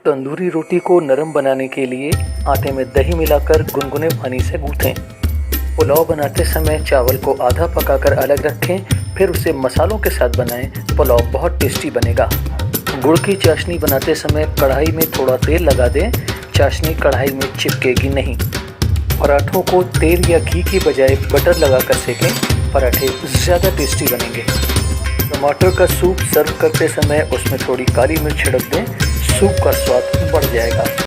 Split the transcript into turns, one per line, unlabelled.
तंदूरी रोटी को नरम बनाने के लिए आटे में दही मिलाकर गुनगुने पानी से गूँथें। पुलाव बनाते समय चावल को आधा पकाकर अलग रखें, फिर उसे मसालों के साथ बनाएं। पुलाव बहुत टेस्टी बनेगा। गुड़ की चाशनी बनाते समय कढ़ाई में थोड़ा तेल लगा दें, चाशनी कढ़ाई में चिपकेगी नहीं। पराठों को तेल या घी की बजाय बटर लगाकर सेकें, पराठे ज़्यादा टेस्टी बनेंगे। टमाटर का सूप सर्व करते समय उसमें थोड़ी काली मिर्च छिड़क दें, सूप का स्वाद बढ़ जाएगा।